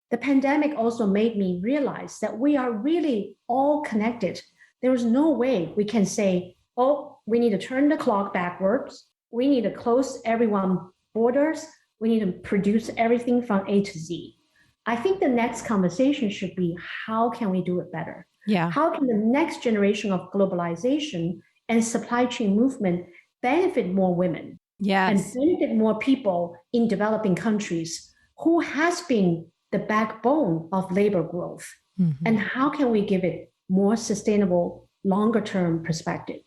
the pandemic also made me realize that we are really all connected. There is no way we can say, oh, we need to turn the clock backwards. We need to close everyone's borders. We need to produce everything from A to Z. I think the next conversation should be, how can we do it better? Yeah. How can the next generation of globalization and supply chain movement benefit more women? Yes. And benefit more people in developing countries who has been the backbone of labor growth? Mm-hmm. And how can we give it more sustainable, longer term perspective?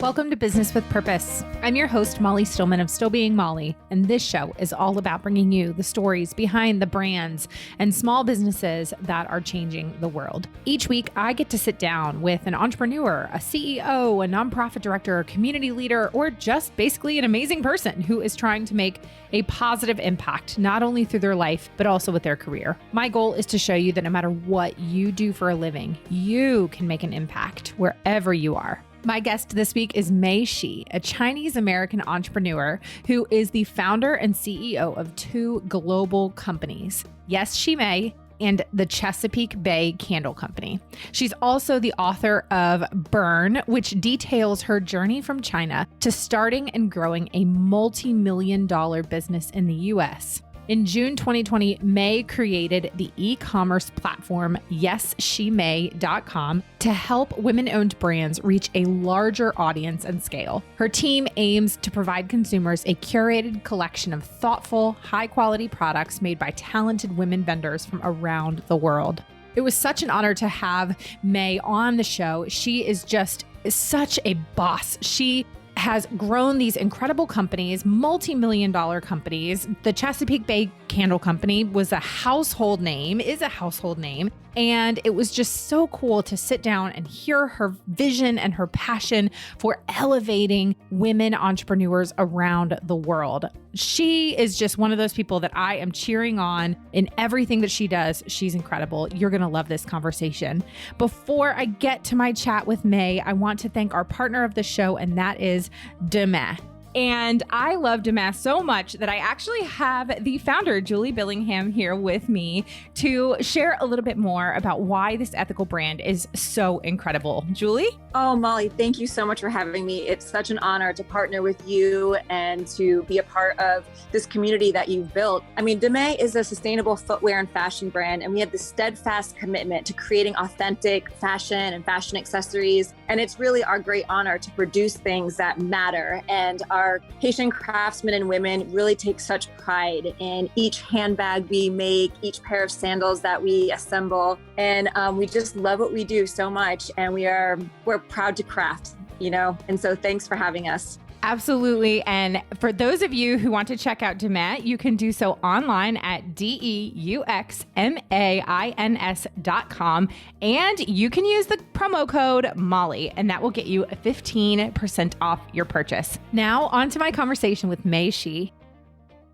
Welcome to Business with Purpose. I'm your host, Molly Stillman of Still Being Molly, and this show is all about bringing you the stories behind the brands and small businesses that are changing the world. Each week, I get to sit down with an entrepreneur, a CEO, a nonprofit director, a community leader, or just basically an amazing person who is trying to make a positive impact, not only through their life, but also with their career. My goal is to show you that no matter what you do for a living, you can make an impact wherever you are. My guest this week is Macys, a Chinese-American entrepreneur who is the founder and CEO of two global companies, Yes, She May, and the Chesapeake Bay Candle Company. She's also the author of Burn, which details her journey from China to starting and growing a multi-million-dollar business in the U.S. In June 2020, May created the e-commerce platform YesSheMay.com to help women-owned brands reach a larger audience and scale. Her team aims to provide consumers a curated collection of thoughtful, high-quality products made by talented women vendors from around the world. It was such an honor to have May on the show. She is just such a boss. She has grown these incredible companies, multi-million-dollar companies. The Chesapeake Bay Candle Company was a household name, is a household name. And it was just so cool to sit down and hear her vision and her passion for elevating women entrepreneurs around the world. She is just one of those people that I am cheering on in everything that she does. She's incredible. You're going to love this conversation. Before I get to my chat with May, I want to thank our partner of the show, and that is diplomat. And I love diplomat so much that I actually have the founder, Julie Billingham, here with me to share a little bit more about why this ethical brand is so incredible. Julie? Oh, Molly, thank you so much for having me. It's such an honor to partner with you and to be a part of this community that you've built. I mean, diplomat is a sustainable footwear and fashion brand, and we have this steadfast commitment to creating authentic fashion and fashion accessories. And it's really our great honor to produce things that matter. And our Haitian craftsmen and women really take such pride in each handbag we make, each pair of sandals that we assemble. And we just love what we do so much. And we're proud to craft, and so thanks for having us. Absolutely. And for those of you who want to check out diplomat, you can do so online at DEUXMAINS.com. And you can use the promo code Molly, and that will get you 15% off your purchase. Now, on to my conversation with Macys.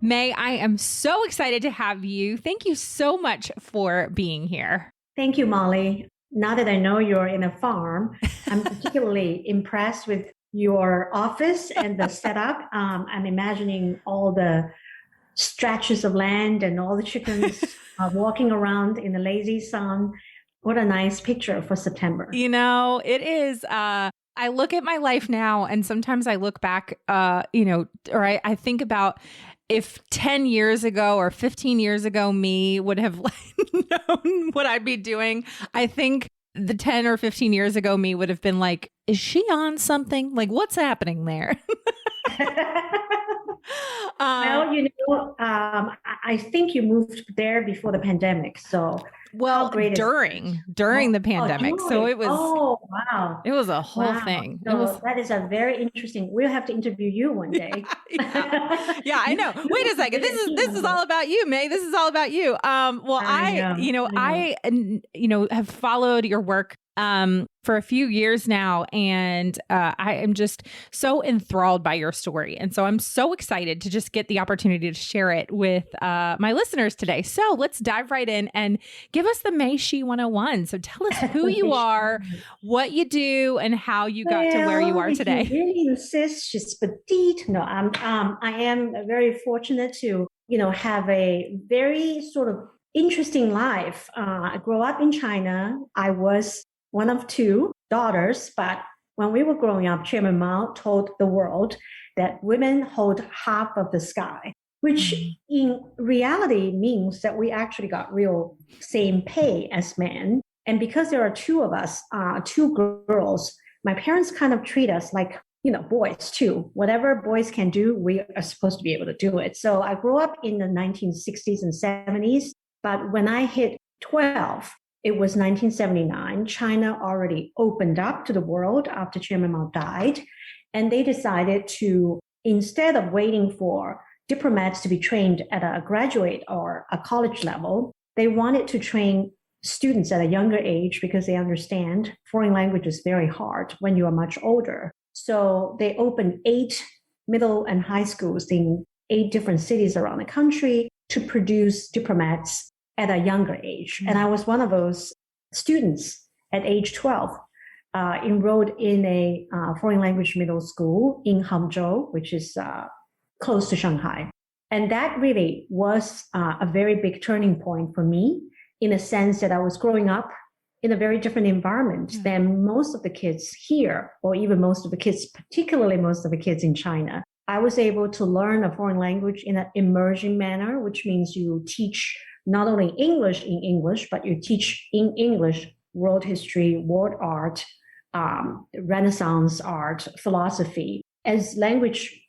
May, I am so excited to have you. Thank you so much for being here. Thank you, Molly. Now that I know you're in a farm, I'm particularly impressed with your office and the setup. I'm imagining all the stretches of land and all the chickens walking around in the lazy sun. What a nice picture for September. It is. I look at my life now, and sometimes I look back, or I think about if 10 years ago or 15 years ago, me would have known what I'd be doing. I think the 10 or 15 years ago, me would have been like, is she on something? Like, what's happening there? Well, I think you moved there before the pandemic. So, during the pandemic. So it was. Oh, wow! It was a whole thing. So that is a very interesting. We'll have to interview you one day. Yeah, I know. Wait a second. This is all about you, May. This is all about you. I have followed your work for a few years now, and I am just so enthralled by your story. And so I'm so excited to just get the opportunity to share it with my listeners today. So let's dive right in and give us the Macys 101. So tell us who you are, what you do, and how you got to where you are today. If you really insist, she's petite. No, I am very fortunate to, have a very sort of interesting life. I grew up in China. I was one of two daughters, but when we were growing up, Chairman Mao told the world that women hold half of the sky, which in reality means that we actually got real same pay as men. And because there are two of us, two girls, my parents kind of treat us like, boys too. Whatever boys can do, we are supposed to be able to do it. So I grew up in the 1960s and 70s, but when I hit 12, it was 1979. China already opened up to the world after Chairman Mao died. And they decided to, instead of waiting for diplomats to be trained at a graduate or a college level, they wanted to train students at a younger age because they understand foreign language is very hard when you are much older. So they opened 8 middle and high schools in 8 different cities around the country to produce diplomats at a younger age. And I was one of those students at age 12, enrolled in a foreign language middle school in Hangzhou, which is close to Shanghai. And that really was a very big turning point for me, in a sense that I was growing up in a very different environment than most of the kids here, or even most of the kids, particularly most of the kids in China. I was able to learn a foreign language in an immersion manner, which means you teach not only English in English, but you teach in English world history, world art, Renaissance art, philosophy. As language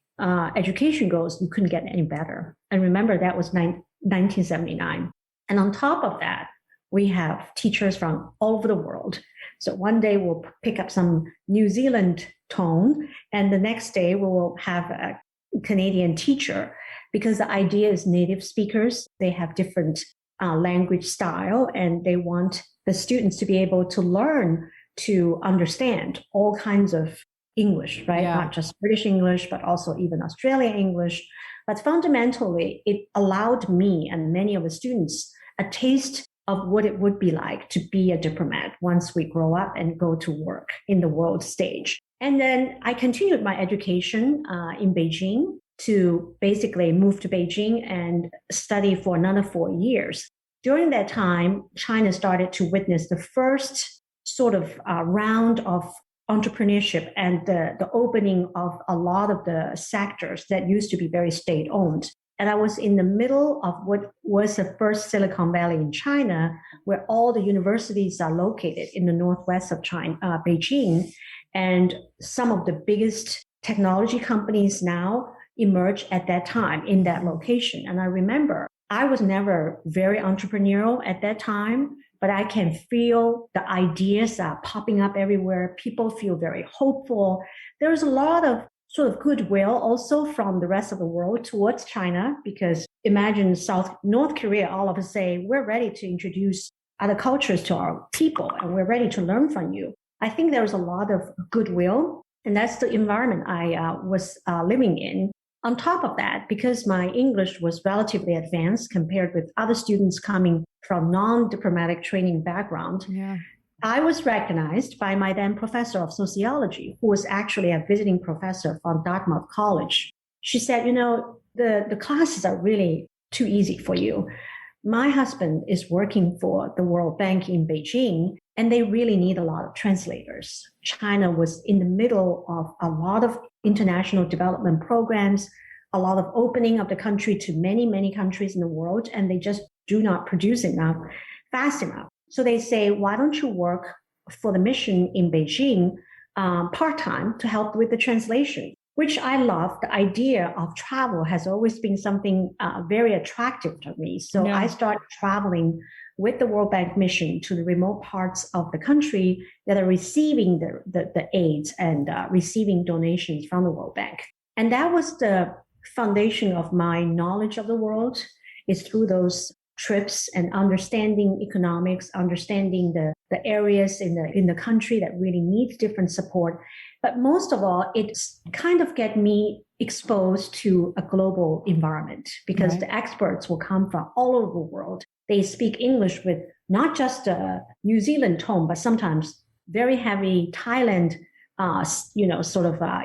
education goes, you couldn't get any better. And remember, that was 1979. And on top of that, we have teachers from all over the world. So one day we'll pick up some New Zealand tone, and the next day we will have a Canadian teacher, because the idea is native speakers, they have different language style, and they want the students to be able to learn to understand all kinds of English, right? Yeah. Not just British English, but also even Australian English. But fundamentally, it allowed me and many of the students a taste of what it would be like to be a diplomat once we grow up and go to work in the world stage. And then I continued my education in Beijing to basically move to Beijing and study for another 4 years. During that time, China started to witness the first sort of round of entrepreneurship and the opening of a lot of the sectors that used to be very state-owned. And I was in the middle of what was the first Silicon Valley in China, where all the universities are located in the northwest of China, Beijing. And some of the biggest technology companies now emerged at that time in that location. And I remember I was never very entrepreneurial at that time, but I can feel the ideas are popping up everywhere. People feel very hopeful. There's a lot of sort of goodwill also from the rest of the world towards China, because imagine North Korea all of us say, we're ready to introduce other cultures to our people and we're ready to learn from you. I think there was a lot of goodwill, and that's the environment I was living in. On top of that, because my English was relatively advanced compared with other students coming from non-diplomatic training background, I was recognized by my then professor of sociology, who was actually a visiting professor from Dartmouth College. She said, the classes are really too easy for you. My husband is working for the World Bank in Beijing, and they really need a lot of translators. China was in the middle of a lot of international development programs, a lot of opening of the country to many, many countries in the world, and they just do not produce enough fast enough. So they say, why don't you work for the mission in Beijing part-time to help with the translation, which I love. The idea of travel has always been something very attractive to me. So I started traveling with the World Bank mission to the remote parts of the country that are receiving the aids and receiving donations from the World Bank. And that was the foundation of my knowledge of the world, is through those trips and understanding economics, understanding the areas in the country that really need different support. But most of all, it's kind of get me exposed to a global environment, because the experts will come from all over the world. They speak English with not just a New Zealand tone, but sometimes very heavy Thailand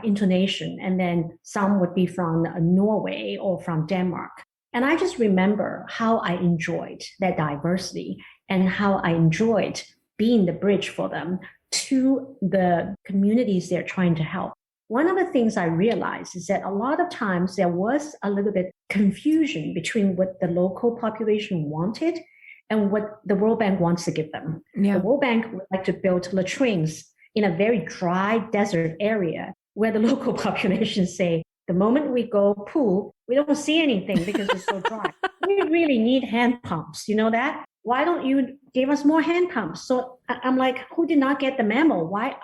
intonation. And then some would be from Norway or from Denmark. And I just remember how I enjoyed that diversity and how I enjoyed being the bridge for them to the communities they're trying to help. One of the things I realized is that a lot of times there was a little bit confusion between what the local population wanted and what the World Bank wants to give them. Yeah. The World Bank would like to build latrines in a very dry desert area where the local population say, the moment we go pool, we don't see anything because it's so dry. We really need hand pumps. You know that? Why don't you give us more hand pumps? So I'm like, who did not get the memo? Why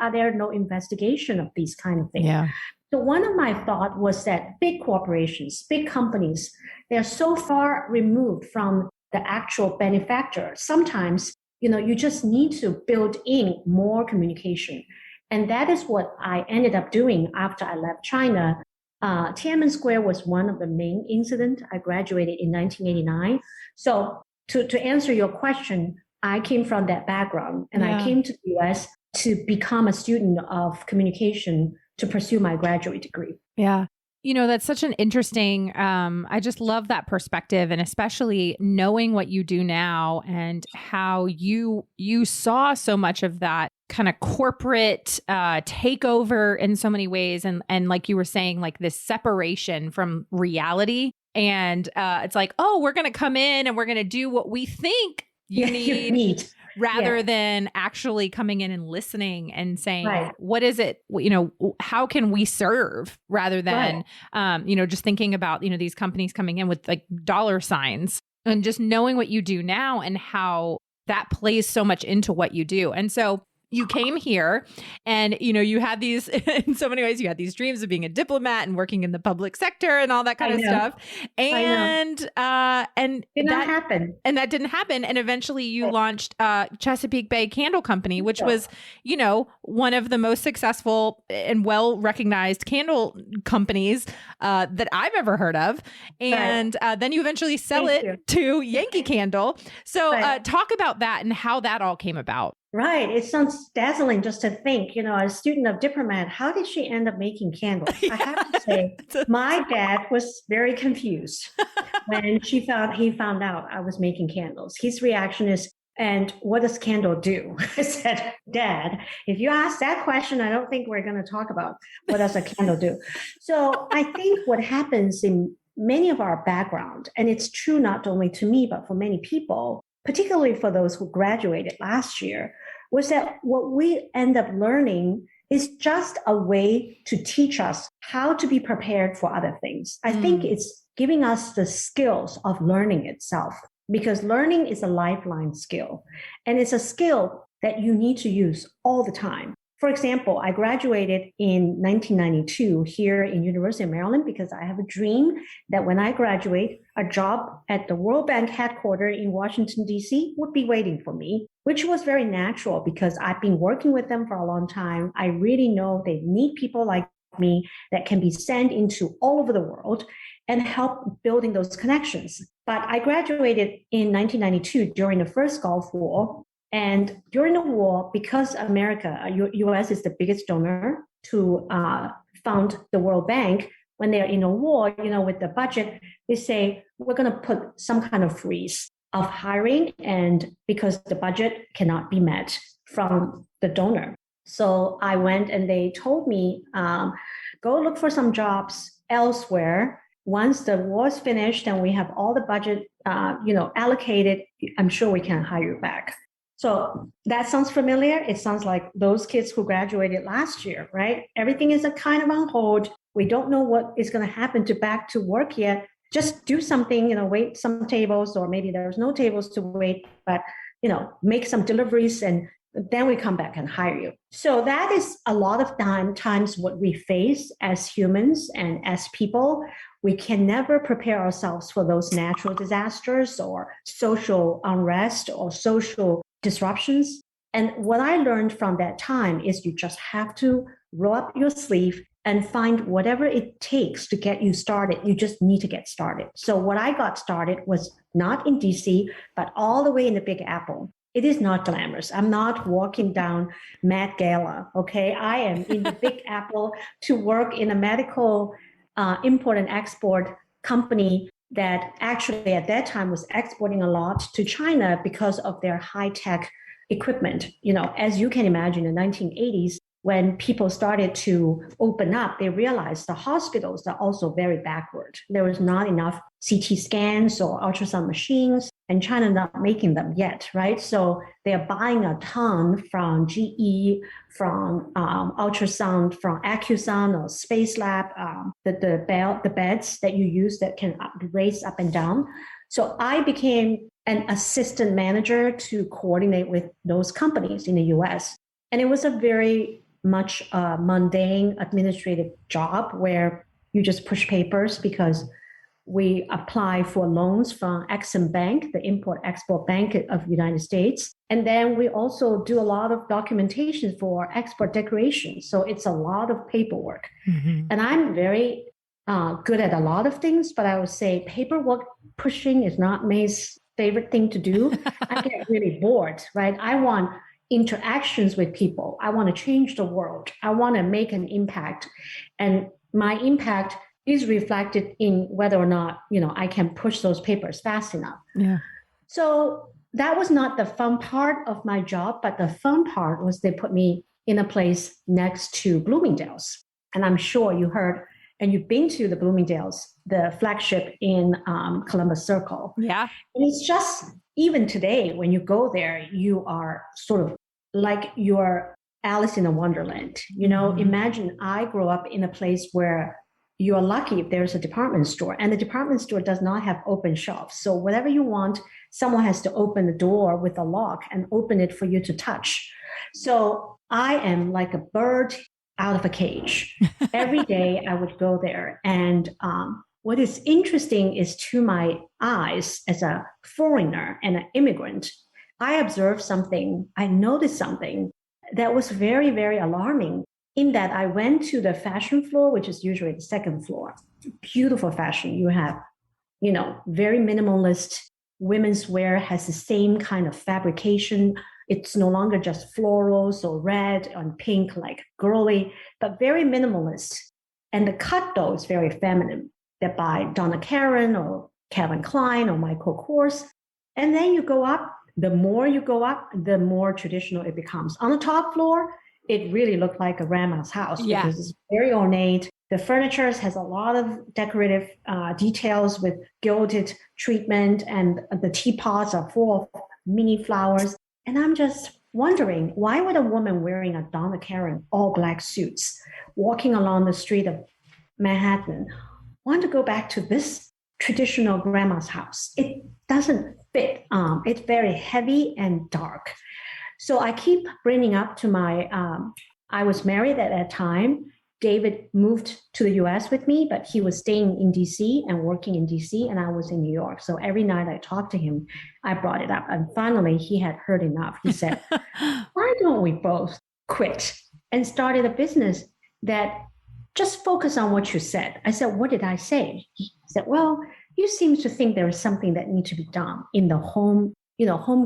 are there no investigation of these kind of things? Yeah. So one of my thought was that big corporations, big companies, they're so far removed from the actual benefactor. Sometimes, you just need to build in more communication. And that is what I ended up doing after I left China. Tiananmen Square was one of the main incidents. I graduated in 1989. So to answer your question, I came from that background and I came to the US to become a student of communication to pursue my graduate degree. Yeah. That's such an interesting, I just love that perspective, and especially knowing what you do now and how you saw so much of that kind of corporate takeover in so many ways. And like you were saying, like this separation from reality. And it's like, oh, we're going to come in and we're going to do what we think you need. Rather than actually coming in and listening and saying, what is it, how can we serve, rather than, just thinking about, these companies coming in with like dollar signs, and just knowing what you do now and how that plays so much into what you do. And so you came here and, you had these, in so many ways, you had these dreams of being a diplomat and working in the public sector and all that kind of stuff. And, did not happen. And that didn't happen. And eventually you launched Chesapeake Bay Candle Company, which was, one of the most successful and well-recognized candle companies that I've ever heard of. And then you eventually sell it to Yankee Candle. So talk about that and how that all came about. Right. It sounds dazzling just to think, a student of diplomat, how did she end up making candles? I have to say, my dad was very confused when he found out I was making candles. His reaction is, and what does candle do? I said, Dad, if you ask that question, I don't think we're going to talk about what does a candle do. So I think what happens in many of our background, and it's true not only to me, but for many people, particularly for those who graduated last year, was that what we end up learning is just a way to teach us how to be prepared for other things. I think it's giving us the skills of learning itself, because learning is a lifeline skill, and it's a skill that you need to use all the time. For example, I graduated in 1992 here in University of Maryland because I have a dream that when I graduate, a job at the World Bank headquarters in Washington, D.C. would be waiting for me, which was very natural because I've been working with them for a long time. I really know they need people like me that can be sent into all over the world and help building those connections. But I graduated in 1992 during the first Gulf War. And during the war, because America, U.S. is the biggest donor to fund the World Bank, when they're in a war, with the budget, they say, we're going to put some kind of freeze of hiring, and because the budget cannot be met from the donor. So I went and they told me, go look for some jobs elsewhere. Once the war is finished and we have all the budget, allocated, I'm sure we can hire you back. So that sounds familiar. It sounds like those kids who graduated last year, right? Everything is a kind of on hold. We don't know what is going to happen back to work yet. Just do something, wait some tables, or maybe there's no tables to wait, but, make some deliveries and then we come back and hire you. So that is a lot of times what we face as humans and as people. We can never prepare ourselves for those natural disasters or social unrest or social disruptions. And what I learned from that time is you just have to roll up your sleeve and find whatever it takes to get you started. You just need to get started. So what I got started was not in DC, but all the way in the Big Apple. It is not glamorous. I'm not walking down Met Gala, okay? I am in the Big Apple to work in a medical import and export company that actually at that time was exporting a lot to China because of their high-tech equipment. As you can imagine, in the 1980s, when people started to open up, they realized the hospitals are also very backward. There was not enough CT scans or ultrasound machines, and China not making them yet, right? So they're buying a ton from GE, from ultrasound, from AccuSound or Space Lab, the beds that you use that can raise up and down. So I became an assistant manager to coordinate with those companies in the US. And it was a very much mundane administrative job where you just push papers because we apply for loans from Exim Bank, the Import-Export Bank of the United States. And then we also do a lot of documentation for export declarations. So it's a lot of paperwork. Mm-hmm. And I'm very good at a lot of things, but I would say paperwork pushing is not May's favorite thing to do. I get really bored, right? I want interactions with people. I want to change the world. I want to make an impact. And my impact is reflected in whether or not, I can push those papers fast enough. Yeah. So that was not the fun part of my job, but the fun part was they put me in a place next to Bloomingdale's. And I'm sure you heard, and you've been to the Bloomingdale's, the flagship in Columbus Circle. Yeah. And it's just, even today, when you go there, you are sort of like you're Alice in a Wonderland. Imagine I grew up in a place where you're lucky if there's a department store, and the department store does not have open shelves. So whatever you want, someone has to open the door with a lock and open it for you to touch. So I am like a bird out of a cage. Every day I would go there. And what is interesting is, to my eyes as a foreigner and an immigrant, I observed something, I noticed something that was very, very alarming, in that I went to the fashion floor, which is usually the second floor. Beautiful fashion. You have, very minimalist women's wear, has the same kind of fabrication. It's no longer just florals or red and pink, like girly, but very minimalist. And the cut, though, is very feminine. They're by Donna Karan or Calvin Klein or Michael Kors. And then you go up. The more you go up, the more traditional it becomes. On the top floor, it really looked like a grandma's house because it's very ornate. The furniture has a lot of decorative details with gilded treatment, and the teapots are full of mini flowers. And I'm just wondering, why would a woman wearing a Donna Karan all black suits, walking along the street of Manhattan, want to go back to this traditional grandma's house? It doesn't fit. It's very heavy and dark. So I keep bringing up to I was married at that time. David moved to the US with me, but he was staying in DC and working in DC, and I was in New York. So every night I talked to him, I brought it up. And finally, he had heard enough. He said, why don't we both quit and started a business that just focus on what you said? I said, what did I say? He said, well, you seem to think there is something that needs to be done in the home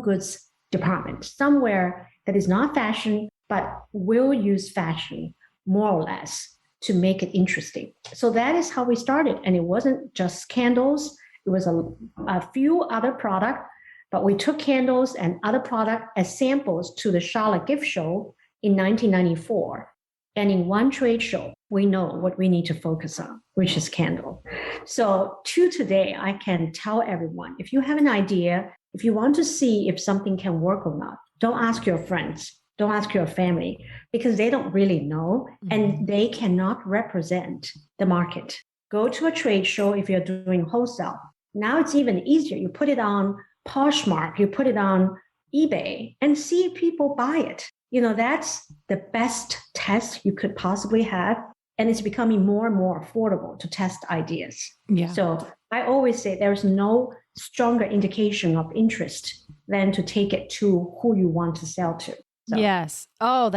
goods department, somewhere that is not fashion, but will use fashion more or less to make it interesting. So that is how we started. And it wasn't just candles. It was a few other products, but we took candles and other products as samples to the Charlotte Gift Show in 1994. And in one trade show, we know what we need to focus on, which is candle. So to today, I can tell everyone, if you have an idea, if you want to see if something can work or not, don't ask your friends, don't ask your family, because they don't really know and they cannot represent the market. Go to a trade show if you're doing wholesale. Now it's even easier. You put it on Poshmark, you put it on eBay and see if people buy it. That's the best test you could possibly have. And it's becoming more and more affordable to test ideas. Yeah. So I always say there's no stronger indication of interest than to take it to who you want to sell to. So. Yes. Oh,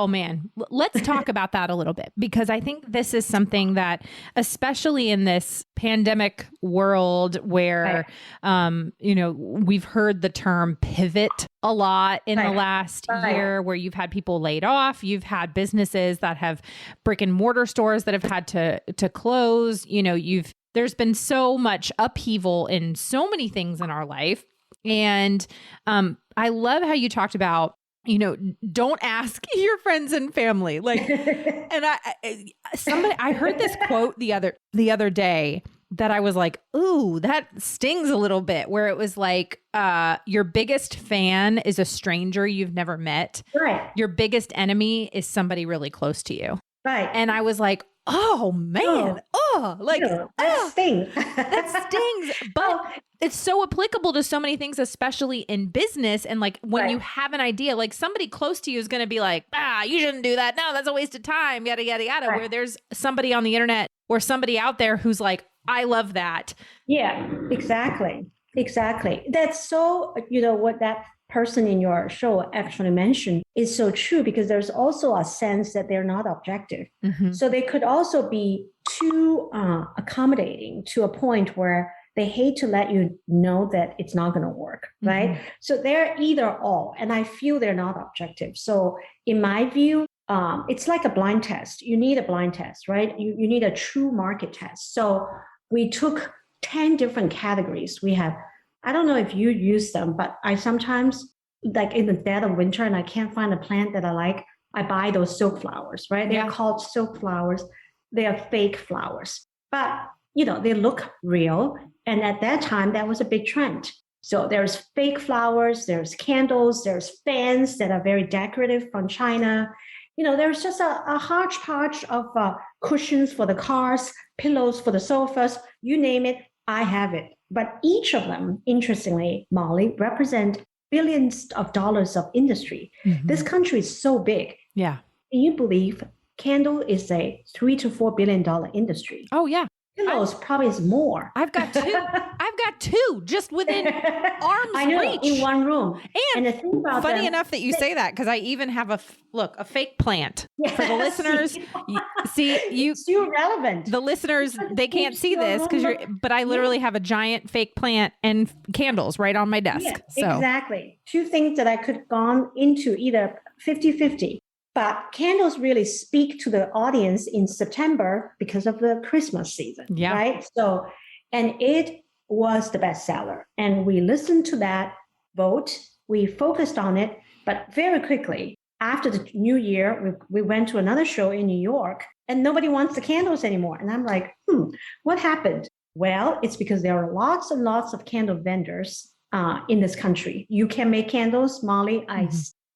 man. Let's talk about that a little bit, because I think this is something that, especially in this pandemic world where, we've heard the term pivot a lot in the last year, where you've had people laid off, you've had businesses that have brick and mortar stores that have had to close, you've there's been so much upheaval in so many things in our life. And I love how you talked about, don't ask your friends and family. Like, and I heard this quote the other day that I was like, ooh, that stings a little bit, where it was like, your biggest fan is a stranger you've never met. Right. Your biggest enemy is somebody really close to you. Right. And I was like, oh man, that stings. That stings. But it's so applicable to so many things, especially in business. And like when you have an idea, like somebody close to you is going to be like, you shouldn't do that. No, that's a waste of time, yada, yada, yada. Right. Where there's somebody on the internet or somebody out there who's like, I love that. Yeah, exactly. Exactly. That's so, what that person in your show actually mentioned is so true, because there's also a sense that they're not objective. Mm-hmm. So they could also be too accommodating to a point where they hate to let you know that it's not going to work, right? Mm-hmm. So they're either or, and I feel they're not objective. So in my view, it's like a blind test. You need a blind test, right? You need a true market test. So we took 10 different categories. We have, I don't know if you use them, but I sometimes, like in the dead of winter and I can't find a plant that I like, I buy those silk flowers, right? They're called silk flowers. They are fake flowers, but they look real. And at that time, that was a big trend. So there's fake flowers, there's candles, there's fans that are very decorative from China. There's just a hodgepodge of cushions for the cars, pillows for the sofas, you name it, I have it. But each of them, interestingly, Molly, represent billions of dollars of industry. Mm-hmm. This country is so big. Yeah. Can you believe candle is a $3 to $4 billion industry? Oh, yeah. Pillows probably is more. I've got two just within arm's reach. In one room. And the thing about funny enough that you say that, because I even have a fake plant for the listeners. It's still relevant. The listeners, they can't see this but I literally have a giant fake plant and candles right on my desk. Yeah, so. Exactly. Two things that I could have gone into either 50-50. But candles really speak to the audience in September because of the Christmas season, right? So, and it was the bestseller. And we listened to that vote. We focused on it, but very quickly after the new year, we went to another show in New York and nobody wants the candles anymore. And I'm like, what happened? Well, it's because there are lots and lots of candle vendors in this country. You can make candles, Molly.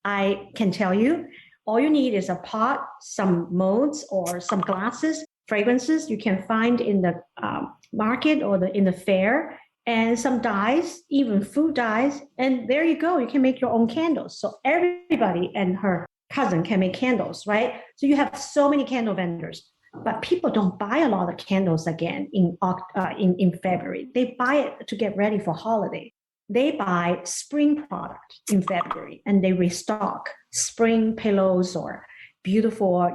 I can tell you. All you need is a pot, some molds, or some glasses, fragrances you can find in the market or in the fair, and some dyes, even food dyes. And there you go. You can make your own candles. So everybody and her cousin can make candles, right? So you have so many candle vendors. But people don't buy a lot of candles again in February. They buy it to get ready for holiday. They buy spring product in February and they restock spring pillows or beautiful,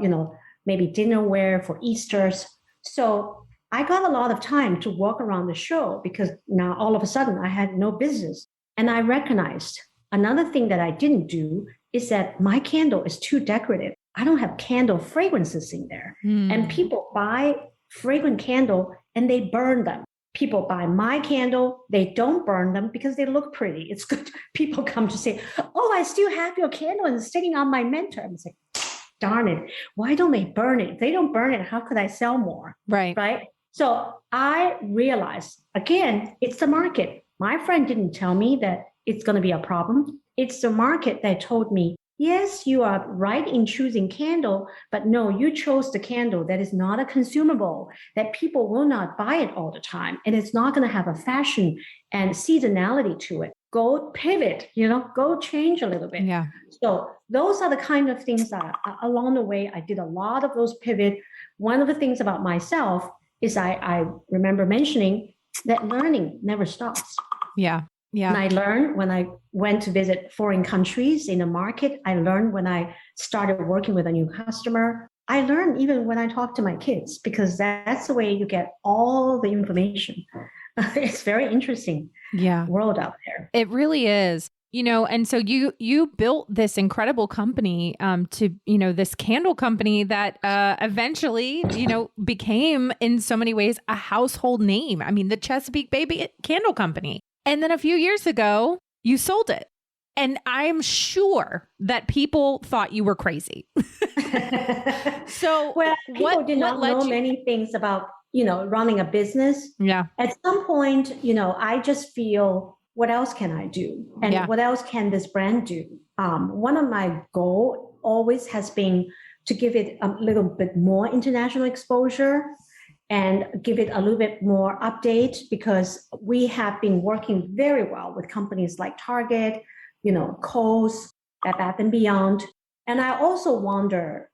maybe dinnerware for Easter's. So I got a lot of time to walk around the show because now all of a sudden I had no business. And I recognized another thing that I didn't do is that my candle is too decorative. I don't have candle fragrances in there. And people buy fragrant candle and they burn them. People buy my candle, they don't burn them because they look pretty. It's good. People come to say, oh, I still have your candle and it's sitting on my mentor. I'm like, darn it. Why don't they burn it? If they don't burn it, how could I sell more? Right. Right. So I realized, again, it's the market. My friend didn't tell me that it's going to be a problem. It's the market that told me, yes, you are right in choosing candle, but no, you chose the candle that is not a consumable, that people will not buy it all the time. And it's not going to have a fashion and seasonality to it. Go pivot, go change a little bit. Yeah. So those are the kind of things that along the way, I did a lot of those pivot. One of the things about myself is I remember mentioning that learning never stops. Yeah. Yeah. And I learned when I went to visit foreign countries in a market. I learned when I started working with a new customer. I learned even when I talk to my kids, because that's the way you get all the information. It's very interesting world out there. It really is. And so you built this incredible company this candle company that eventually, became in so many ways a household name. I mean, the Chesapeake Bay Candle Company. And then a few years ago, you sold it. And I'm sure that people thought you were crazy. So people did not know many things about, running a business. Yeah. At some point, I just feel, what else can I do? And what else can this brand do? One of my goals always has been to give it a little bit more international exposure and give it a little bit more update, because we have been working very well with companies like Target, Kohl's, Bed Bath & Beyond. And I also wonder,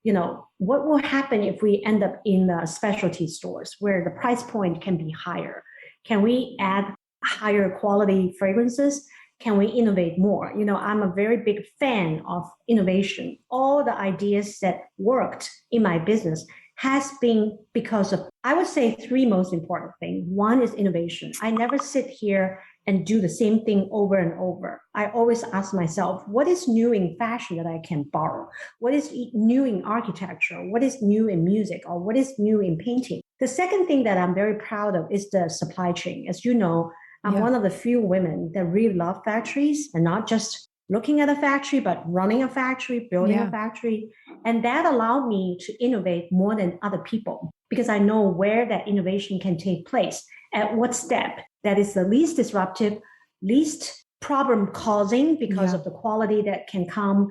what will happen if we end up in the specialty stores where the price point can be higher? Can we add higher quality fragrances? Can we innovate more? I'm a very big fan of innovation. All the ideas that worked in my business has been because of, I would say, three most important things. One is innovation. I never sit here and do the same thing over and over. I always ask myself, what is new in fashion that I can borrow? What is new in architecture? What is new in music? Or what is new in painting? The second thing that I'm very proud of is the supply chain. As you know, I'm one of the few women that really love factories, and not just looking at a factory, but running a factory, building a factory. And that allowed me to innovate more than other people, because I know where that innovation can take place, at what step that is the least disruptive, least problem causing because of the quality that can come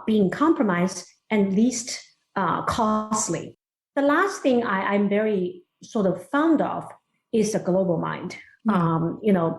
being compromised, and least costly. The last thing I'm very sort of fond of is a global mind.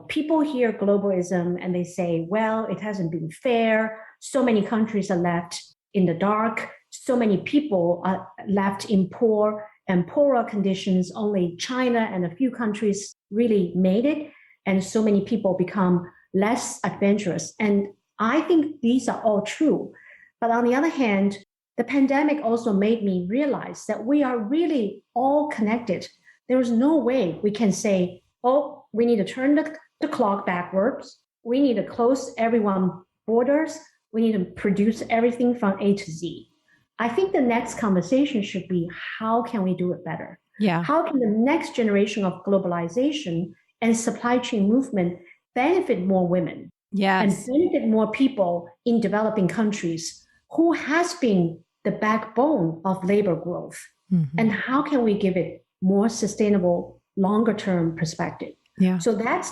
People hear globalism and they say, well, it hasn't been fair. So many countries are left in the dark. So many people are left in poor and poorer conditions. Only China and a few countries really made it. And so many people become less adventurous. And I think these are all true. But on the other hand, the pandemic also made me realize that we are really all connected. There is no way we can say, oh, we need to turn the clock backwards. We need to close everyone's borders. We need to produce everything from A to Z. I think the next conversation should be, how can we do it better? Yeah. How can the next generation of globalization and supply chain movement benefit more women? Yes. And benefit more people in developing countries who has been the backbone of labor growth? Mm-hmm. And how can we give it more sustainable, longer term perspective? Yeah. So that's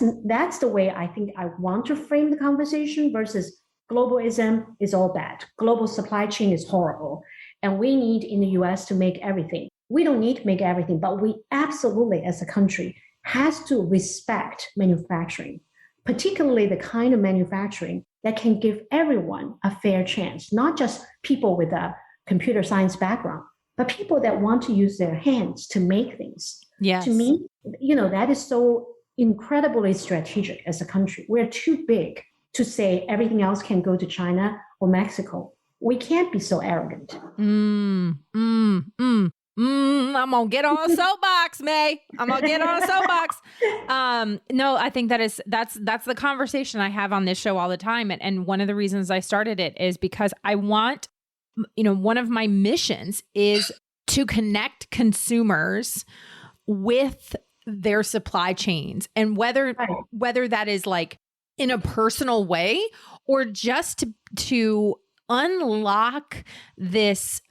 the way I think I want to frame the conversation, versus globalism is all bad. Global supply chain is horrible. And we need in the US to make everything. We don't need to make everything, but we absolutely, as a country, has to respect manufacturing, particularly the kind of manufacturing that can give everyone a fair chance, not just people with a computer science background, but people that want to use their hands to make things. Yes. To me, that is so incredibly strategic as a country. We're too big to say everything else can go to China or Mexico. We can't be so arrogant. I'm gonna get on a soapbox, May. I'm gonna get on a soapbox. No, I think that's the conversation I have on this show all the time. And one of the reasons I started it is because I want, one of my missions is to connect consumers with their supply chains, and whether that is like in a personal way or just to unlock this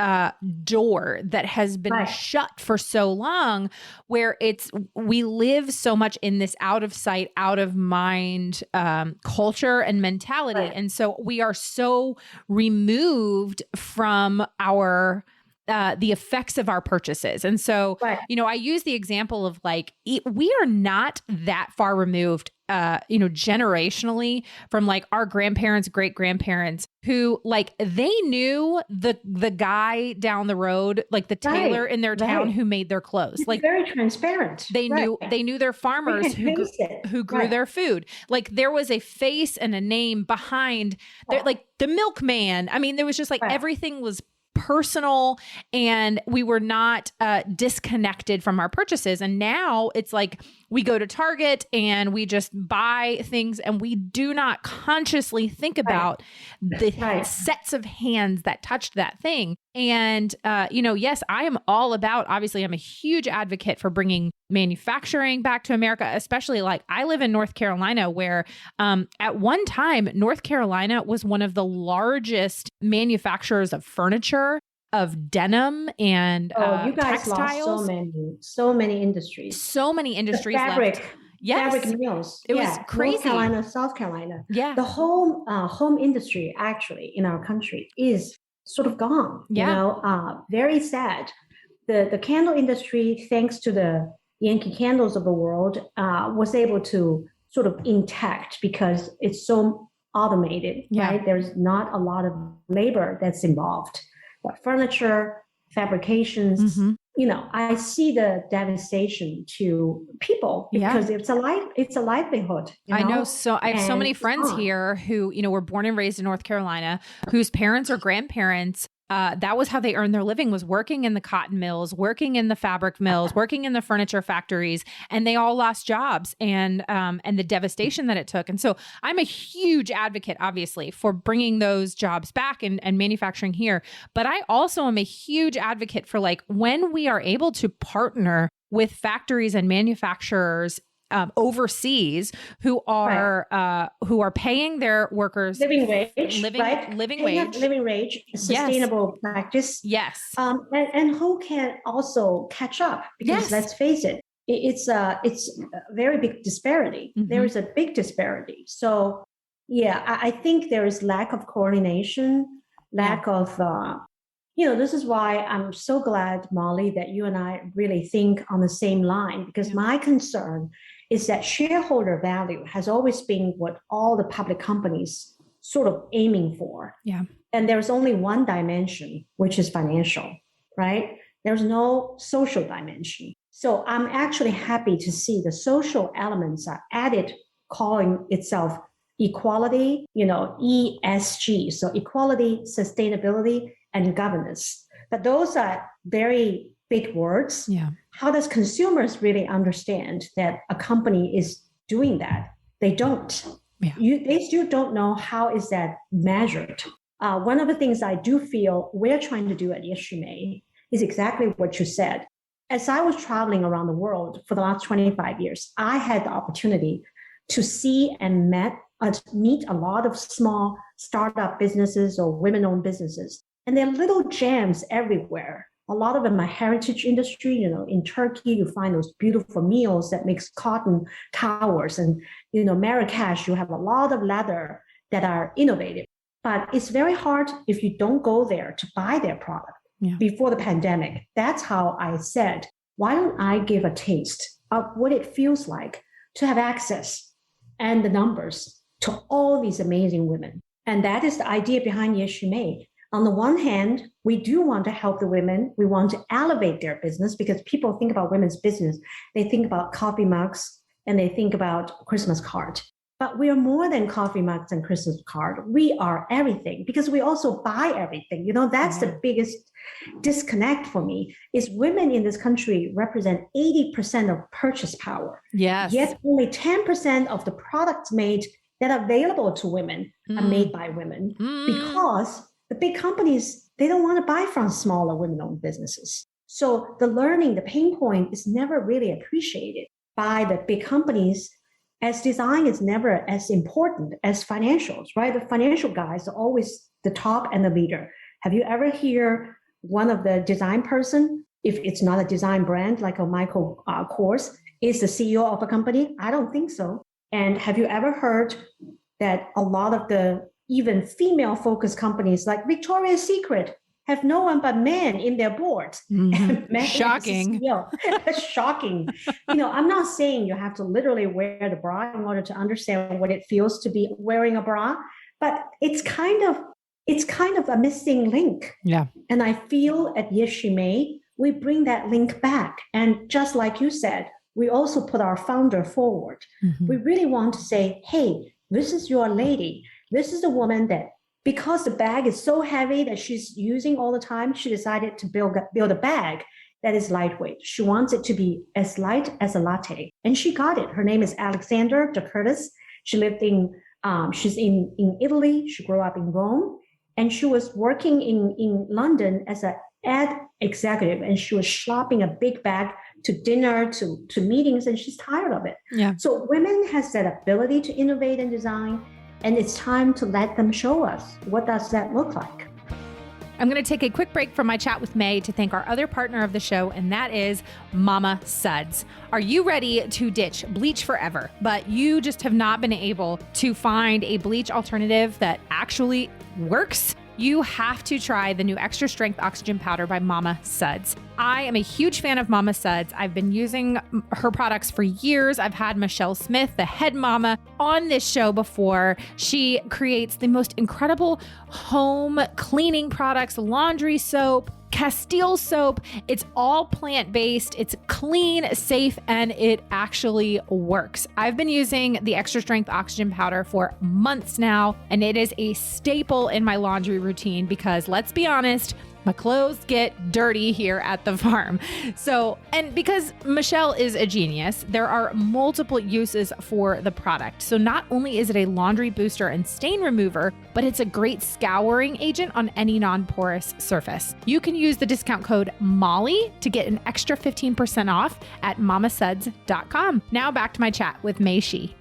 door that has been shut for so long, where we live so much in this out of sight, out of mind culture and mentality. Right. And so we are so removed from our the effects of our purchases. And so, I use the example of like, we are not that far removed, generationally from like our grandparents, great grandparents, who like, they knew the guy down the road, like the tailor in their town who made their clothes. Like, very transparent. They knew their farmers who grew their food. Like, there was a face and a name behind like the milkman. I mean, there was just like everything was personal, and we were not disconnected from our purchases. And now it's like we go to Target and we just buy things, and we do not consciously think about the sets of hands that touched that thing. And, yes, I am all about, obviously, I'm a huge advocate for bringing manufacturing back to America, especially like I live in North Carolina, where at one time, North Carolina was one of the largest manufacturers of furniture, of denim, and you guys textiles. Lost so many industries. So many industries fabric, left. Yes. Fabric mills. It was crazy. North Carolina, South Carolina. Yeah. The whole home industry actually in our country is sort of gone. Yeah. Very sad. The candle industry, thanks to the Yankee Candles of the world, was able to sort of intact because it's so automated, right? There's not a lot of labor that's involved. But furniture, fabrications, I see the devastation to people because it's a livelihood. I know. So I have so many friends here who, were born and raised in North Carolina, whose parents or grandparents, that was how they earned their living, was working in the cotton mills, working in the fabric mills, working in the furniture factories, and they all lost jobs and the devastation that it took. And so I'm a huge advocate, obviously, for bringing those jobs back and manufacturing here. But I also am a huge advocate for like when we are able to partner with factories and manufacturers overseas who are paying their workers living wage, living wage, sustainable practice. Yes. And who can also catch up, because let's face it, it's a very big disparity. There is a big disparity. So I think there is lack of coordination, lack of this is why I'm so glad, Molly, that you and I really think on the same line, because my concern is that shareholder value has always been what all the public companies sort of aiming for. Yeah. And there's only one dimension, which is financial, right? There's no social dimension. So I'm actually happy to see the social elements are added, calling itself equality, ESG. So equality, sustainability, and governance. But those are very big words. Yeah. How does consumers really understand that a company is doing that? They don't. Yeah. They still don't know how is that measured. One of the things I do feel we're trying to do at She May is exactly what you said. As I was traveling around the world for the last 25 years, I had the opportunity to see and meet a lot of small startup businesses or women-owned businesses. And there are little gems everywhere. A lot of them are heritage industry. In Turkey, you find those beautiful meals that makes cotton towers. And, Marrakesh, you have a lot of leather that are innovative. But it's very hard if you don't go there to buy their product. Yeah. Before the pandemic. That's how I said, why don't I give a taste of what it feels like to have access and the numbers to all these amazing women. And that is the idea behind She May. On the one hand, we do want to help the women. We want to elevate their business, because people think about women's business. They think about coffee mugs and they think about Christmas card. But we are more than coffee mugs and Christmas card. We are everything, because we also buy everything. That's the biggest disconnect for me, is women in this country represent 80% of purchase power. Yes. Yet only 10% of the products made that are available to women are made by women, because the big companies, they don't want to buy from smaller women-owned businesses. So the learning, the pain point is never really appreciated by the big companies, as design is never as important as financials, right? The financial guys are always the top and the leader. Have you ever hear one of the design person, if it's not a design brand like a Michael Kors, is the CEO of a company? I don't think so. And have you ever heard that a lot of the even female-focused companies like Victoria's Secret have no one but men in their boards? Shocking. Shocking. I'm not saying you have to literally wear the bra in order to understand what it feels to be wearing a bra, but it's kind of a missing link. Yeah. And I feel at She May, we bring that link back. And just like you said, we also put our founder forward. We really want to say, hey, this is your lady. This is the woman that because the bag is so heavy that she's using all the time, she decided to build a bag that is lightweight. She wants it to be as light as a latte. And she got it. Her name is Alexander de Curtis. She's in Italy. She grew up in Rome. And she was working in London as an ad executive. And she was shopping a big bag to dinner, to meetings, and she's tired of it. Yeah. So women has that ability to innovate and design. And it's time to let them show us what does that look like. I'm going to take a quick break from my chat with May to thank our other partner of the show, and that is Mama Suds. Are you ready to ditch bleach forever, but you just have not been able to find a bleach alternative that actually works? You have to try the new extra strength oxygen powder by Mama Suds. I am a huge fan of Mama Suds. I've been using her products for years. I've had Michelle Smith, the head mama, on this show before. She creates the most incredible home cleaning products, laundry soap, Castile soap. It's all plant-based. It's clean, safe, and it actually works. I've been using the extra strength oxygen powder for months now, and it is a staple in my laundry routine because, let's be honest, my clothes get dirty here at the farm. So, and because Michelle is a genius, there are multiple uses for the product. So not only is it a laundry booster and stain remover, but it's a great scouring agent on any non-porous surface. You can use the discount code MOLLY to get an extra 15% off at mamasuds.com. Now back to my chat with May She.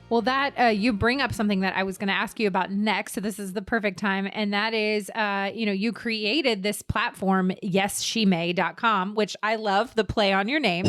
Well, that you bring up something that I was going to ask you about next. So this is the perfect time. And that is, you created this platform, yesshemay.com, which I love the play on your name,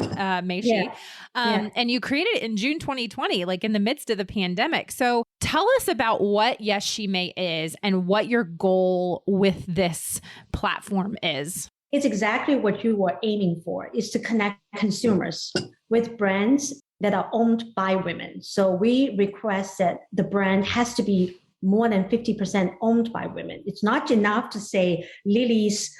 May She. And you created it in June 2020, like in the midst of the pandemic. So tell us about what Yes She May is and what your goal with this platform is. It's exactly what you were aiming for, is to connect consumers with brands that are owned by women. So we request that the brand has to be more than 50% owned by women. It's not enough to say Lily's,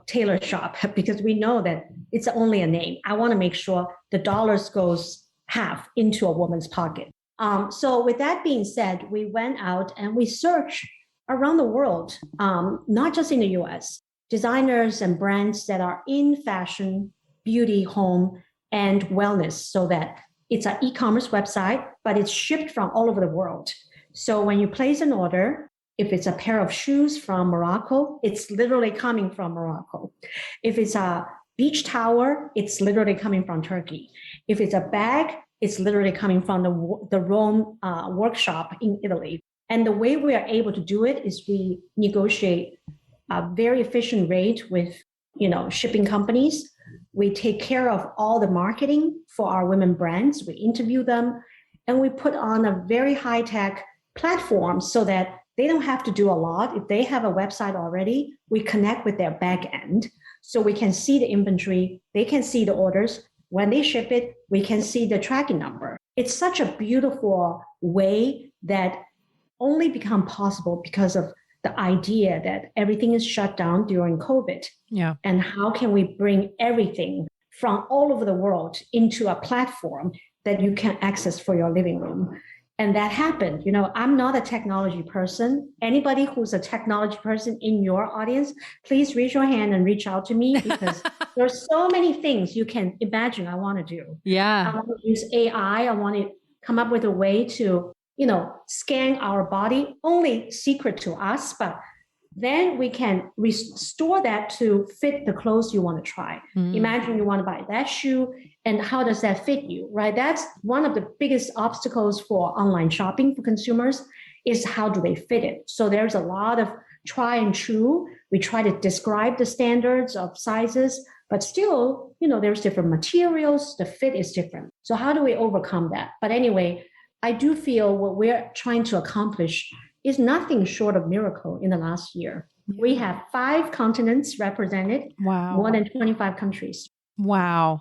tailor shop, because we know that it's only a name. I want to make sure the dollars goes half into a woman's pocket. So with that being said, we went out and we searched around the world, not just in the US, designers and brands that are in fashion, beauty, home, and wellness, so that it's an e-commerce website, but it's shipped from all over the world. So when you place an order, if it's a pair of shoes from Morocco, it's literally coming from Morocco. If it's a beach towel, it's literally coming from Turkey. If it's a bag, it's literally coming from the Rome workshop in Italy. And the way we are able to do it is we negotiate a very efficient rate with, shipping companies. We take care of all the marketing for our women brands. We interview them, and we put on a very high-tech platform so that they don't have to do a lot. If they have a website already, we connect with their back end so we can see the inventory. They can see the orders. When they ship it, we can see the tracking number. It's such a beautiful way that only become possible because of the idea that everything is shut down during COVID. Yeah. And how can we bring everything from all over the world into a platform that you can access for your living room? And that happened. I'm not a technology person. Anybody who's a technology person in your audience, please raise your hand and reach out to me, because there's so many things you can imagine I want to do. Yeah. I want to use AI. I want to come up with a way to scan our body, only secret to us, but then we can restore that to fit the clothes you want to try. Imagine you want to buy that shoe, and how does that fit you, right? That's one of the biggest obstacles for online shopping for consumers, is how do they fit it? So there's a lot of try and true. We try to describe the standards of sizes, but still, there's different materials, the fit is different. So how do we overcome that? But anyway, I do feel what we're trying to accomplish is nothing short of miracle in the last year. We have 5 continents represented, more than 25 countries. Wow.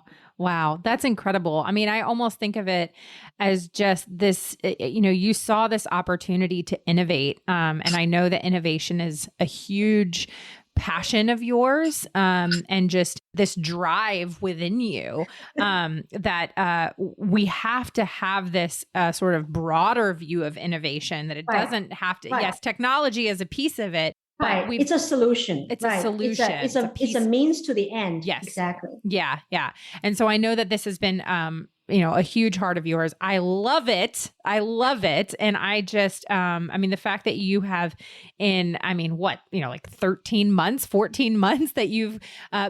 That's incredible. I mean, I almost think of it as just this, you saw this opportunity to innovate. And I know that innovation is a huge passion of yours, and just this drive within you, that we have to have this sort of broader view of innovation, that it doesn't have to, yes, technology is a piece of it, but it's a solution. It's a solution. It's a means to the end. Yes. Exactly. Yeah. Yeah. And so I know that this has been, a huge heart of yours. I love it. And I just, the fact that you have like 13 months, 14 months that you've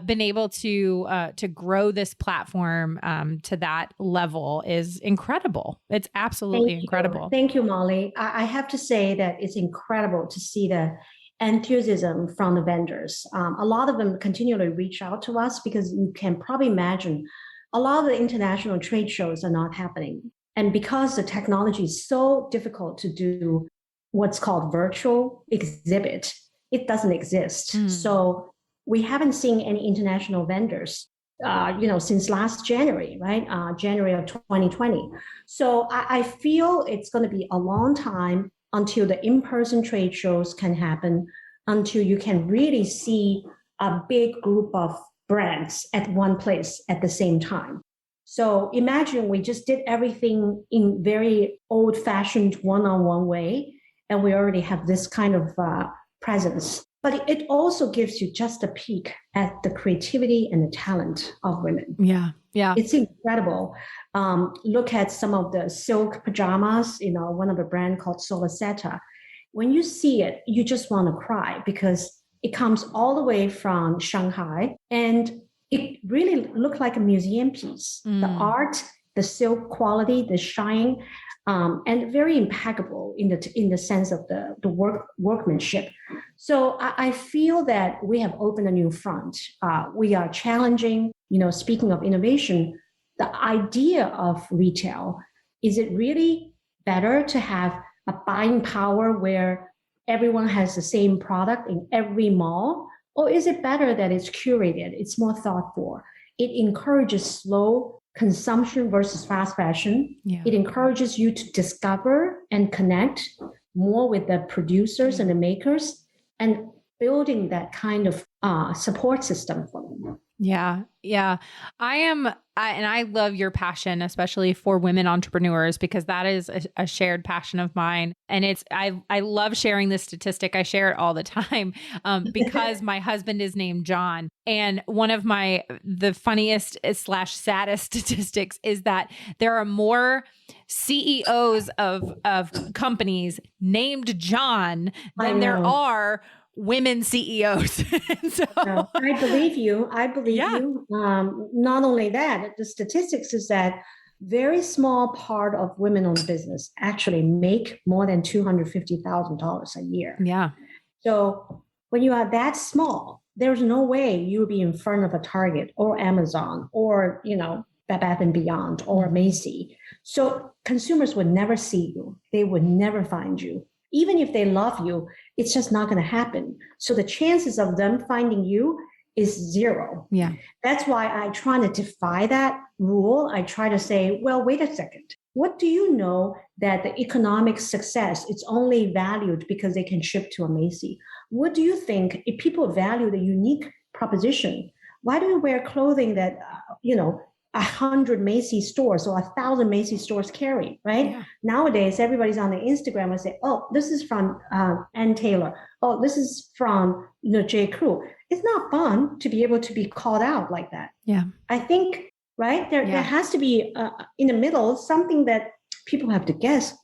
been able to grow this platform to that level is incredible. It's absolutely incredible. Thank you, Molly. I have to say that it's incredible to see the enthusiasm from the vendors. A lot of them continually reach out to us because you can probably imagine a lot of the international trade shows are not happening. And because the technology is so difficult to do what's called virtual exhibit, it doesn't exist. So we haven't seen any international vendors, since last January, right? January of 2020. So I feel it's going to be a long time until the in-person trade shows can happen, until you can really see a big group of brands at one place at the same time. So imagine we just did everything in very old-fashioned one-on-one way, and we already have this kind of presence. But it also gives you just a peek at the creativity and the talent of women. Yeah. Yeah. It's incredible. Look at some of the silk pajamas, one of the brand called Solaseta. When you see it, you just want to cry because it comes all the way from Shanghai, and it really looked like a museum piece. The art, the silk quality, the shine, and very impeccable in the sense of the workmanship. So I feel that we have opened a new front. We are challenging, speaking of innovation, the idea of retail. Is it really better to have a buying power where everyone has the same product in every mall? Or is it better that it's curated, it's more thoughtful? It encourages slow consumption versus fast fashion. Yeah. It encourages you to discover and connect more with the producers and the makers, and building that kind of support system for them. Yeah. Yeah. And I love your passion, especially for women entrepreneurs, because that is a shared passion of mine. And I love sharing this statistic. I share it all the time because my husband is named John. And one of the funniest / saddest statistics is that there are more CEOs of companies named John than there are women CEOs. So, I believe you. Not only that, the statistics is that very small part of women-owned business actually make more than $250,000 a year. Yeah. So when you are that small, there's no way you'll be in front of a Target or Amazon or, Bed Bath & Beyond or Macys. So consumers would never see you. They would never find you. Even if they love you, it's just not going to happen. So the chances of them finding you is zero. Yeah. That's why I try to defy that rule. I try to say, well, wait a second. What do you know that the economic success is only valued because they can ship to a Macy's? What do you think if people value the unique proposition? Why do we wear clothing that, 100 Macy's stores or 1,000 Macy's stores carry, right? Yeah. Nowadays, everybody's on the Instagram and say, oh, this is from Ann Taylor. Oh, this is from, J. Crew. It's not fun to be able to be called out like that. Yeah. I think, right, there has to be in the middle, something that people have to guess,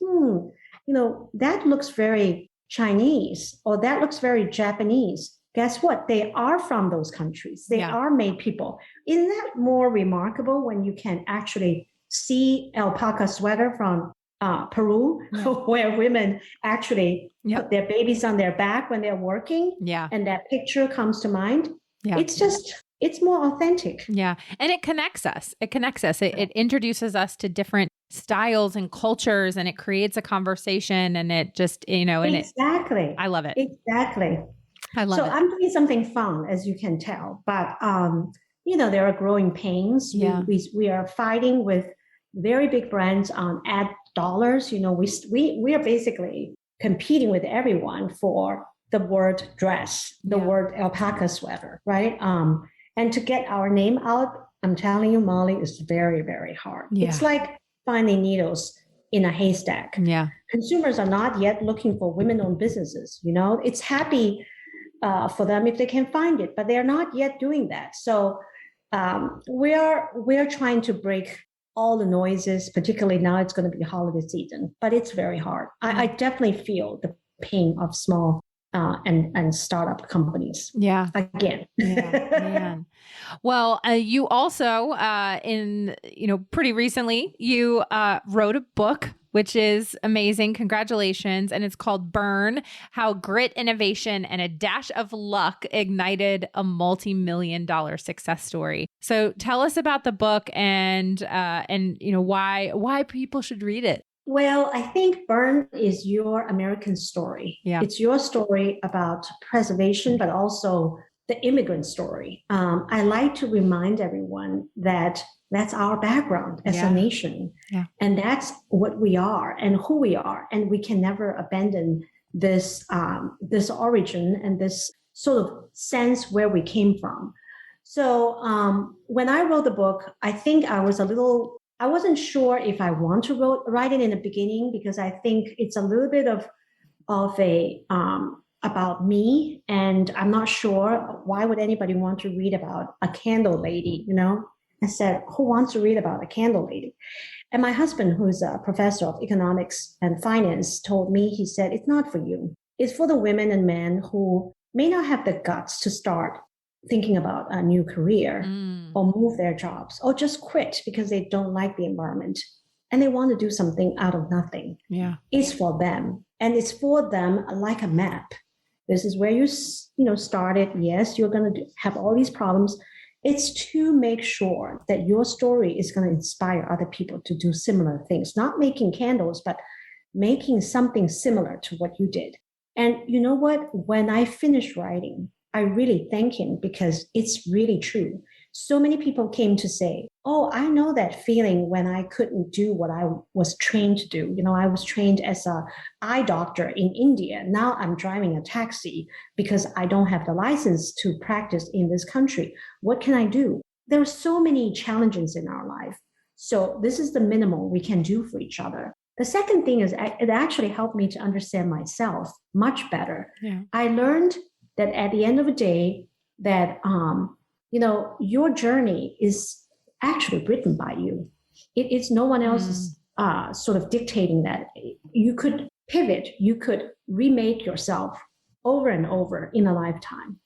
that looks very Chinese or that looks very Japanese. Guess what? They are from those countries. They are made people. Isn't that more remarkable when you can actually see alpaca sweater from Peru, where women actually put their babies on their back when they're working? Yeah. And that picture comes to mind. Yeah. It's more authentic. Yeah. And it connects us. It introduces us to different styles and cultures, and it creates a conversation, and it just, Exactly. I love it. Exactly. I love it. So I'm doing something fun, as you can tell, but there are growing pains. Yeah. We are fighting with very big brands on ad dollars. We are basically competing with everyone for the word dress, the word alpaca sweater, right? And to get our name out, I'm telling you, Molly, is very, very hard. Yeah. It's like finding needles in a haystack. Yeah. Consumers are not yet looking for women-owned businesses. It's happy for them if they can find it, but they're not yet doing that. So we are trying to break all the noises, particularly now it's going to be holiday season, but it's very hard. I definitely feel the pain of small and startup companies. Yeah. Again. Yeah, man. Well, you also, pretty recently, you wrote a book, which is amazing. Congratulations. And it's called Burn: How Grit, Innovation, and a Dash of Luck Ignited a Multi-million-dollar Success Story. So tell us about the book and why people should read it. Well, I think Burn is your American story. Yeah. It's your story about preservation, but also the immigrant story. I like to remind everyone that that's our background as a nation. Yeah. And that's what we are and who we are. And we can never abandon this origin and this sort of sense where we came from. So when I wrote the book, I think I wasn't sure if I want to write it in the beginning, because I think it's a little bit of a about me, and I'm not sure why would anybody want to read about a candle lady. I said, who wants to read about a candle lady? And my husband, who's a professor of economics and finance, told me, he said, it's not for you. It's for the women and men who may not have the guts to start thinking about a new career or move their jobs or just quit because they don't like the environment and they want to do something out of nothing. Yeah, it's for them. And it's for them like a map. This is where you started. Yes, you're going to have all these problems. It's to make sure that your story is going to inspire other people to do similar things, not making candles, but making something similar to what you did. And you know what? When I finished writing, I really thank him, because it's really true. So many people came to say, oh, I know that feeling when I couldn't do what I was trained to do. I was trained as an eye doctor in India. Now I'm driving a taxi because I don't have the license to practice in this country. What can I do? There are so many challenges in our life. So this is the minimum we can do for each other. The second thing is it actually helped me to understand myself much better. Yeah. I learned that at the end of the day, that your journey is actually written by you. It's no one else's sort of dictating that. You could pivot, you could remake yourself over and over in a lifetime.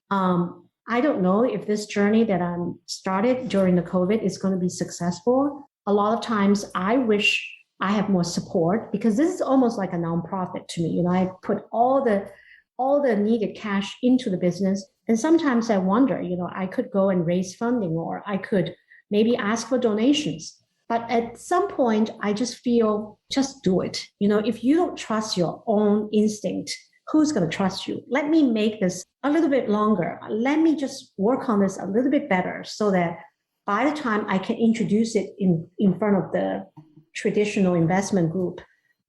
I don't know if this journey that I started during the COVID is going to be successful. A lot of times I wish I have more support, because this is almost like a nonprofit to me. I put all the needed cash into the business. And sometimes I wonder, I could go and raise funding, or I could maybe ask for donations. But at some point, I just feel, just do it. If you don't trust your own instinct, who's going to trust you? Let me make this a little bit longer. Let me just work on this a little bit better, so that by the time I can introduce it in front of the traditional investment group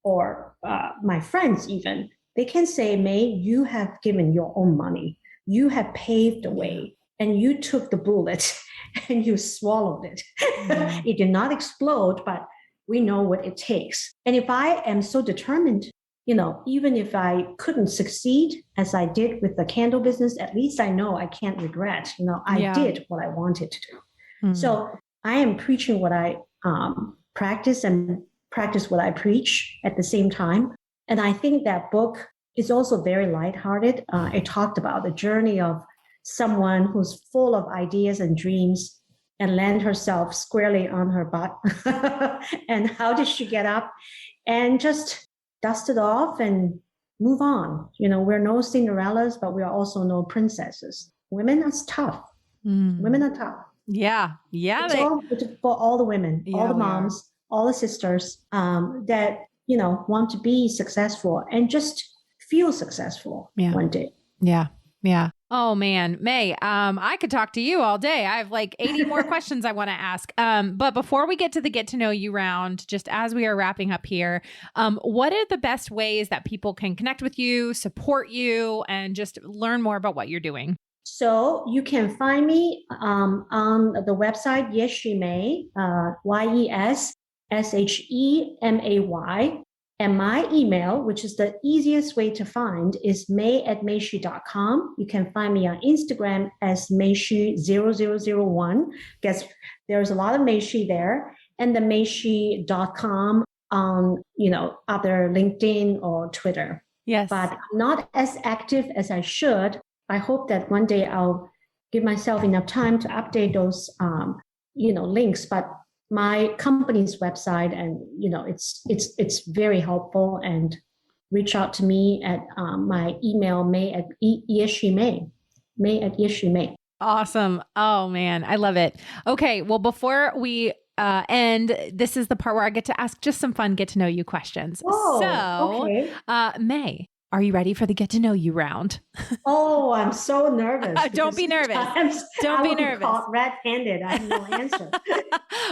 or my friends even, they can say, May, you have given your own money. You have paved the way, and you took the bullet and you swallowed it. It did not explode, but we know what it takes. And if I am so determined, even if I couldn't succeed as I did with the candle business, at least I know I can't regret. I did what I wanted to do. So I am preaching what I practice, and practice what I preach at the same time. And I think that book is also very lighthearted. It talked about the journey of someone who's full of ideas and dreams and land herself squarely on her butt. And how did she get up and just dust it off and move on? We're no Cinderellas, but we are also no princesses. Women are tough. Women are tough. Yeah. Yeah. It's for all the women, all the moms, all the sisters that, want to be successful and just feel successful one day. Yeah. Yeah. Oh man, May, I could talk to you all day. I have like 80 more questions I want to ask. But before we get to the get to know you round, just as we are wrapping up here, what are the best ways that people can connect with you, support you, and just learn more about what you're doing? So you can find me on the website, Yes, She May, YESSHEMAY. And my email, which is the easiest way to find, is may@mayshe.com. You can find me on Instagram as Mayshe0001. Guess there's a lot of Mayshe there. And the Mayshe.com on, other LinkedIn or Twitter. Yes. But I'm not as active as I should. I hope that one day I'll give myself enough time to update those, links. But my company's website, and it's very helpful. And reach out to me at my email, May@YesSheMay. Awesome. Oh man, I love it. Okay, well, before we end, this is the part where I get to ask just some fun get to know you questions. Okay. May, are you ready for the get to know you round? Oh, I'm so nervous. Don't be nervous. Don't be nervous. Caught red-handed. I have no answer.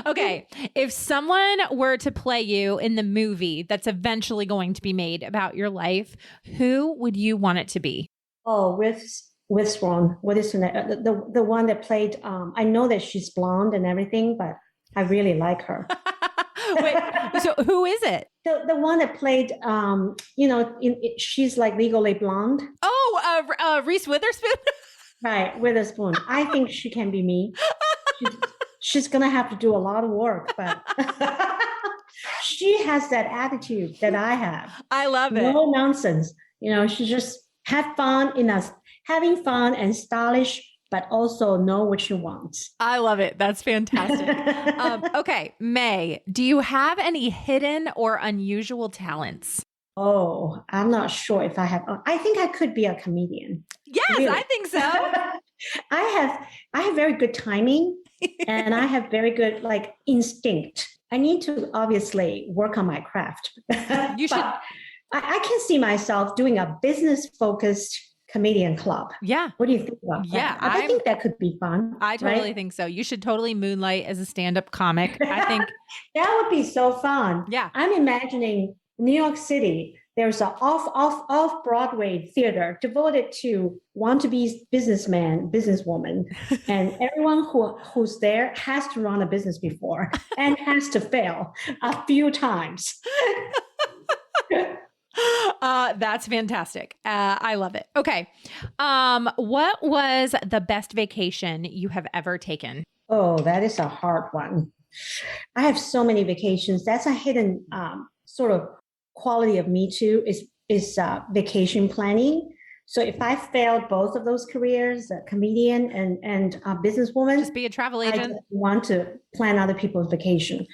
Okay. If someone were to play you in the movie that's eventually going to be made about your life, who would you want it to be? Oh, Reese Witherspoon. What is her name? The one that played, I know that she's blonde and everything, but I really like her. Wait, so who is it? The one that played, she's like Legally Blonde. Oh, Reese Witherspoon? Right, Witherspoon. I think she can be me. She's going to have to do a lot of work, but she has that attitude that I have. I love it. No nonsense. She just having fun and stylish, but also know what she wants. I love it. That's fantastic. Okay, May, do you have any hidden or unusual talents? Oh, I'm not sure if I have. I think I could be a comedian. Yes, really. I think so. I have very good timing and I have very good instinct. I need to obviously work on my craft. You should. I can see myself doing a business-focused comedian club. Yeah. What do you think about that? I think that could be fun. I totally think so. You should totally moonlight as a stand-up comic. I think that would be so fun. Yeah. I'm imagining New York City. There's an off Broadway theater devoted to want-to-be businesswoman, and everyone who's there has to run a business before and has to fail a few times. That's fantastic. I love it. Okay. What was the best vacation you have ever taken? Oh, that is a hard one. I have so many vacations. That's a hidden sort of quality of me too, is vacation planning. So if I failed both of those careers, a comedian and a businesswoman, just be a travel agent. I just want to plan other people's vacation.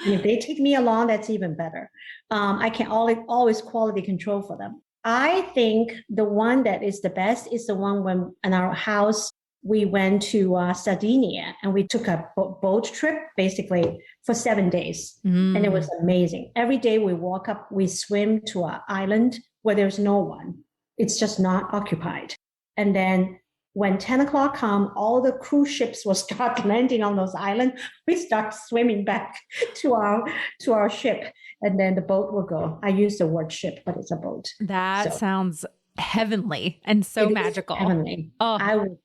And if they take me along, that's even better. I can always quality control for them. I think the one that is the best is the one when in our house, we went to Sardinia and we took a boat trip basically for 7 days. And it was amazing. Every day we walk up, we swim to an island where there's no one. It's just not occupied. And then when 10 o'clock come, all the cruise ships will start landing on those islands. We start swimming back to our ship, and then the boat will go. I use the word ship, but it's a boat. That sounds heavenly and so magical. Heavenly. Oh.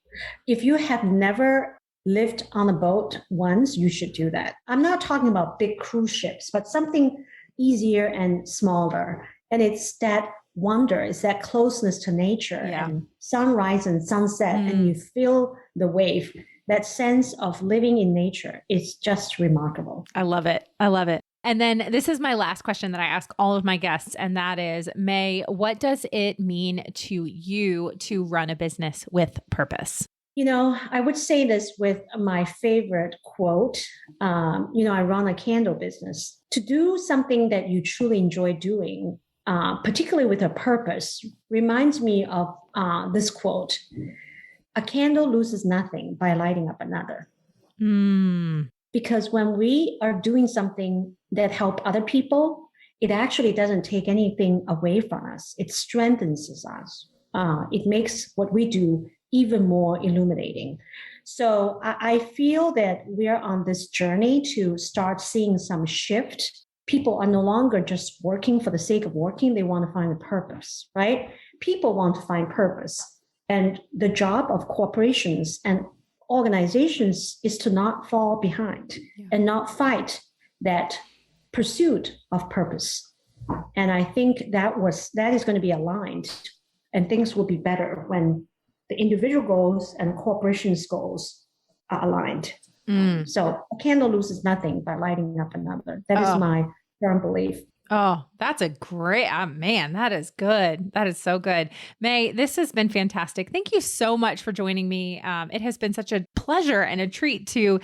If you have never lived on a boat once, you should do that. I'm not talking about big cruise ships, but something easier and smaller. And it's that wonder, it's that closeness to nature and sunrise and sunset, and you feel the wave. That sense of living in nature is just remarkable. I love it. I love it. And then this is my last question that I ask all of my guests, and that is, May, what does it mean to you to run a business with purpose? I would say this with my favorite quote. I run a candle business. To do something that you truly enjoy doing, particularly with a purpose, reminds me of this quote: a candle loses nothing by lighting up another. Because when we are doing something that helps other people, it actually doesn't take anything away from us. It strengthens us. it makes what we do even more illuminating. So I feel that we are on this journey to start seeing some shift. People are no longer just working for the sake of working. They want to find a purpose, right? People want to find purpose. And the job of corporations and organizations is to not fall behind and not fight that pursuit of purpose. And I think that is going to be aligned, and things will be better when the individual goals and corporations' goals are aligned. So a candle loses nothing by lighting up another. That is my firm belief. Oh, that's a great, man, that is good. That is so good. May, this has been fantastic. Thank you so much for joining me. It has been such a pleasure and a treat to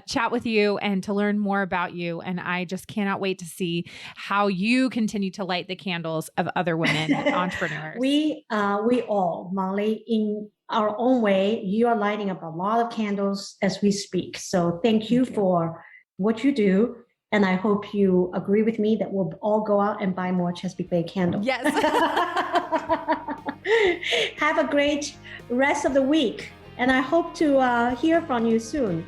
chat with you and to learn more about you. And I just cannot wait to see how you continue to light the candles of other women entrepreneurs. We all, Molly, in our own way, you are lighting up a lot of candles as we speak. So thank you for what you do. And I hope you agree with me that we'll all go out and buy more Chesapeake Bay Candle. Yes. Have a great rest of the week. And I hope to hear from you soon.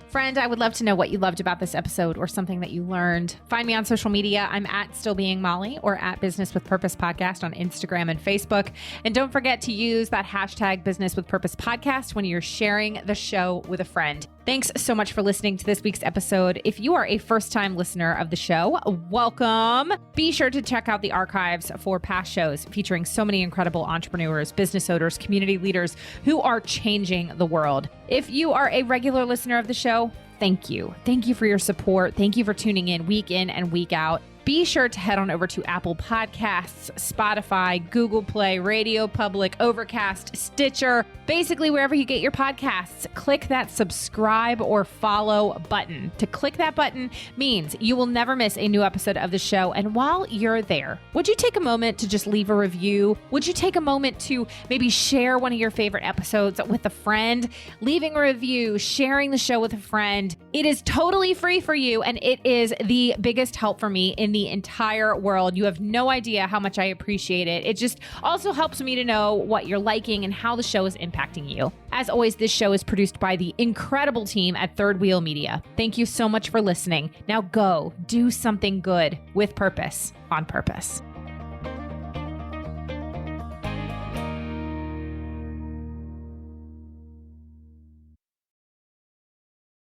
Friend, I would love to know what you loved about this episode or something that you learned. Find me on social media. I'm at Still Being Molly or at Business with Purpose Podcast on Instagram and Facebook. And don't forget to use that hashtag Business with Purpose Podcast when you're sharing the show with a friend. Thanks so much for listening to this week's episode. If you are a first-time listener of the show, welcome. Be sure to check out the archives for past shows featuring so many incredible entrepreneurs, business owners, community leaders who are changing the world. If you are a regular listener of the show, thank you. Thank you for your support. Thank you for tuning in and week out. Be sure to head on over to Apple Podcasts, Spotify, Google Play, Radio Public, Overcast, Stitcher, basically wherever you get your podcasts. Click that subscribe or follow button. To click that button means you will never miss a new episode of the show. And while you're there, would you take a moment to just leave a review? Would you take a moment to maybe share one of your favorite episodes with a friend? Leaving a review, sharing the show with a friend. It is totally free for you, and it is the biggest help for me in the entire world. You have no idea how much I appreciate it. It just also helps me to know what you're liking and how the show is impacting you. As always, this show is produced by the incredible team at Third Wheel Media. Thank you so much for listening. Now go do something good with purpose, on purpose.